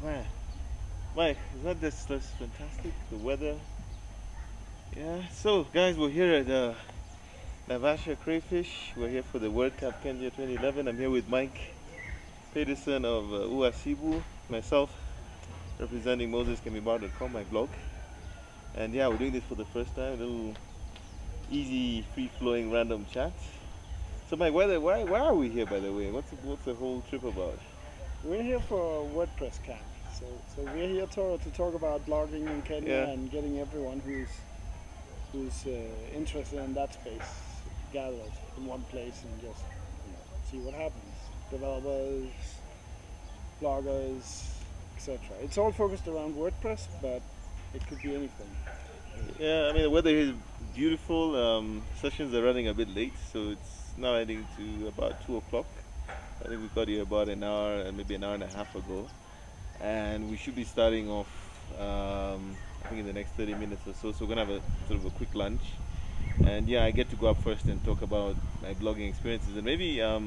Man, Mike, is that this fantastic? The weather. Yeah. So, guys, we're here at Naivasha Crayfish. We're here for the WordCamp Kenya 2011. I'm here with Mike Pedersen of Uasibu, myself, representing Kemibaro.com, my blog. And yeah, we're doing this for the first time. A little easy, free-flowing, random chat. So, Mike, why are we here, by the way? What's the whole trip about? We're here for WordPress camp. So we're here to talk about blogging in Kenya and getting everyone who's interested in that space gathered in one place and just see what happens. Developers, bloggers, etc. It's all focused around WordPress, but it could be anything. Yeah, I mean the weather here is beautiful. Sessions are running a bit late, so it's now heading to about 2 o'clock. I think we got here about an hour and maybe an hour and a half ago, and we should be starting off I think in the next 30 minutes or so. So we're gonna have a sort of a quick lunch, and yeah, I get to go up first and talk about my blogging experiences, and maybe I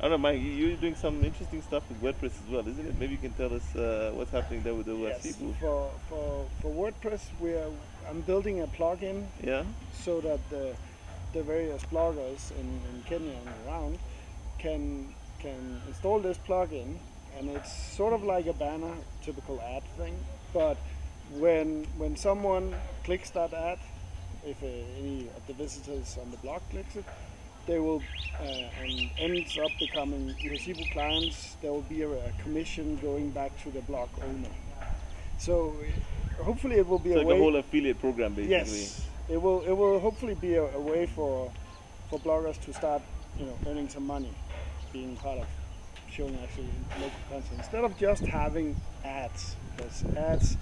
don't know, Mike, you're doing some interesting stuff with WordPress as well, isn't it? Maybe you can tell us what's happening there with the people. For WordPress, I'm building a plugin so that the various bloggers in Kenya and around can install this plugin, and it's sort of like a banner, typical ad thing, but when someone clicks that ad, if any of the visitors on the blog clicks it, they will and ends up becoming Uasibu clients. There will be a commission going back to the blog owner. So hopefully it will be like a whole affiliate program, basically. Yes, it will hopefully be a way for bloggers to start earning some money, being part of showing actually local content instead of just having ads. Because ads,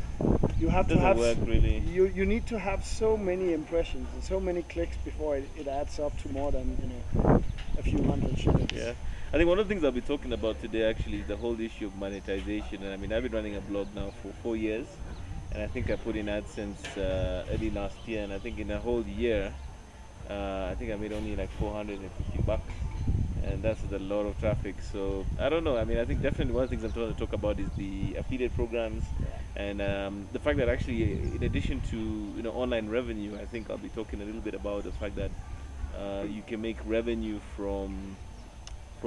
you have to have work really. You need to have so many impressions and so many clicks before it adds up to more than a few hundred shillings. Yeah, I think one of the things I'll be talking about today actually is the whole issue of monetization. And I mean, I've been running a blog now for 4 years, and I think I put in AdSense early last year, and I think in a whole year I think I made only like $450, and that's a lot of traffic. So I don't know, I mean, I think definitely one of the things I'm trying to talk about is the affiliate programs, and the fact that actually in addition to online revenue, I think I'll be talking a little bit about the fact that you can make revenue from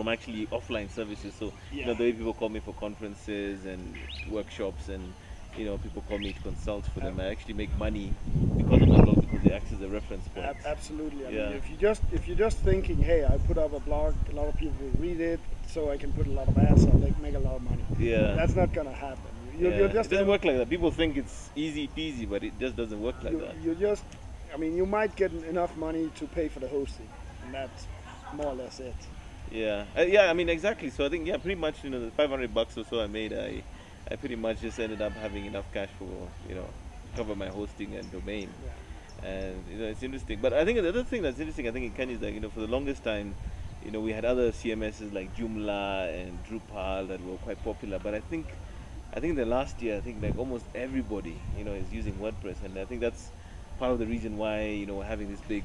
actually offline services. So the way people call me for conferences and workshops, and people call me to consult for them. I actually make money because of my blog, because they act as a reference point. Absolutely. I mean, if you're just thinking, hey, I put up a blog, a lot of people will read it, so I can put a lot of ads on, they make a lot of money. Yeah. That's not gonna happen. It doesn't work like that. People think it's easy peasy, but it just doesn't work like that. I mean, you might get enough money to pay for the hosting, and that's more or less it. Yeah. I mean, exactly. So I think pretty much the $500 or so I made, I pretty much just ended up having enough cash for cover my hosting and domain. And it's interesting. But I think the other thing that's interesting, I think in Kenya, is that for the longest time, we had other CMSs like Joomla and Drupal that were quite popular. But I think in the last year, I think like almost everybody is using WordPress, and I think that's part of the reason why we're having this big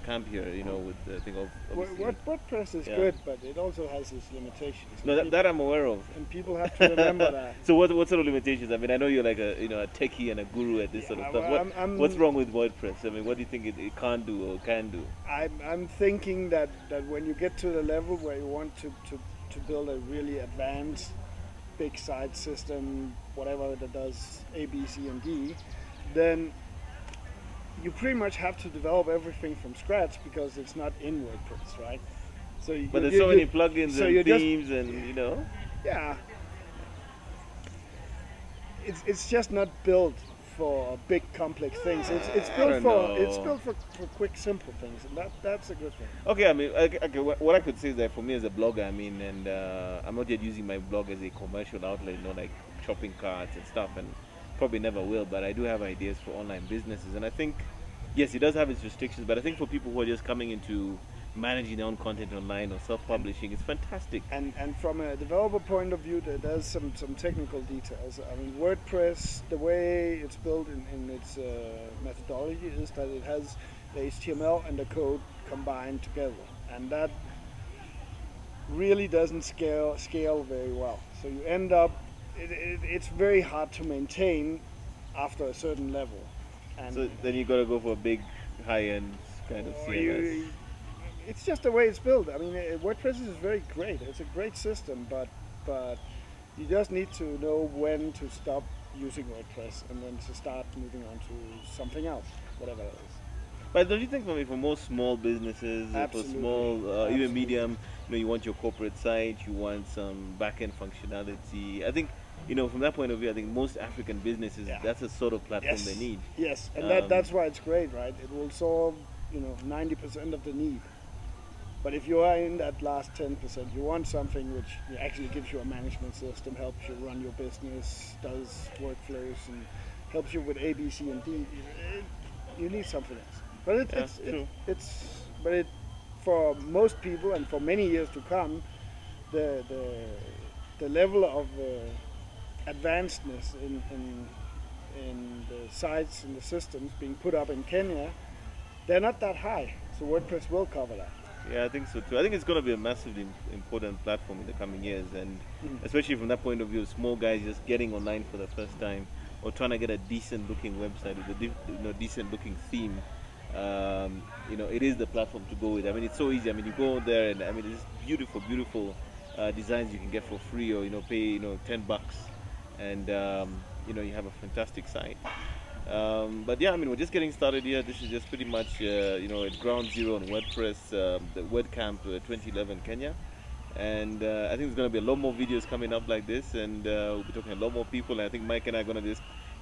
camp here with the thing of WordPress is good, but it also has its limitations. No, that I'm aware of, and people have to remember that. So what sort of limitations? I mean, I know you're like a a techie and a guru at this sort of stuff. What's wrong with WordPress? I mean, what do you think it can't do or can do? I'm thinking that when you get to the level where you want to build a really advanced big site system, whatever that does A, B, C, and D, then you pretty much have to develop everything from scratch because it's not in WordPress, right? But there's so many plugins and themes, and yeah, it's just not built for big complex things. It's built for quick simple things, and that's a good thing. Okay, I mean, what I could say is that for me as a blogger, I mean, and I'm not yet using my blog as a commercial outlet, like shopping carts and stuff, and probably never will, but I do have ideas for online businesses, and I think yes, it does have its restrictions, but I think for people who are just coming into managing their own content online or self-publishing, it's fantastic. And from a developer point of view, there's some technical details. I mean, WordPress, the way it's built in its methodology is that it has the HTML and the code combined together, and that really doesn't scale very well. So you end up it's very hard to maintain after a certain level. And so then you got to go for a big high-end kind of CMS. It's just the way it's built. I mean, WordPress is very great. It's a great system, but you just need to know when to stop using WordPress and then to start moving on to something else, whatever it is. But don't you think, for most small businesses, for small, even medium, you want your corporate site, you want some back-end functionality. I think, from that point of view, I think most African businesses, that's a sort of platform they need. Yes, and that's why it's great, right? It will solve, 90% of the need. But if you are in that last 10%, you want something which actually gives you a management system, helps you run your business, does workflows, and helps you with A, B, C, and D. You need something else. But for most people and for many years to come, the level of advancedness in the sites and the systems being put up in Kenya, they're not that high. So WordPress will cover that. Yeah, I think so too. I think it's going to be a massively important platform in the coming years, and especially from that point of view, small guys just getting online for the first time or trying to get a decent looking website with a decent looking theme. It is the platform to go with. I mean, it's so easy. I mean, you go there and it's beautiful designs you can get for free, or pay $10, and you have a fantastic site. But yeah, we're just getting started here. This is just pretty much at ground zero on WordPress, the WordCamp 2011 Kenya, and I think there's going to be a lot more videos coming up like this, and we'll be talking to a lot more people. And I think Mike and I are going to just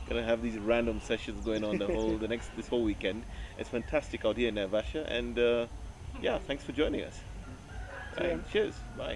have these random sessions going on this whole weekend. It's fantastic out here in Naivasha, and yeah, thanks for joining us. Cheers. Bye.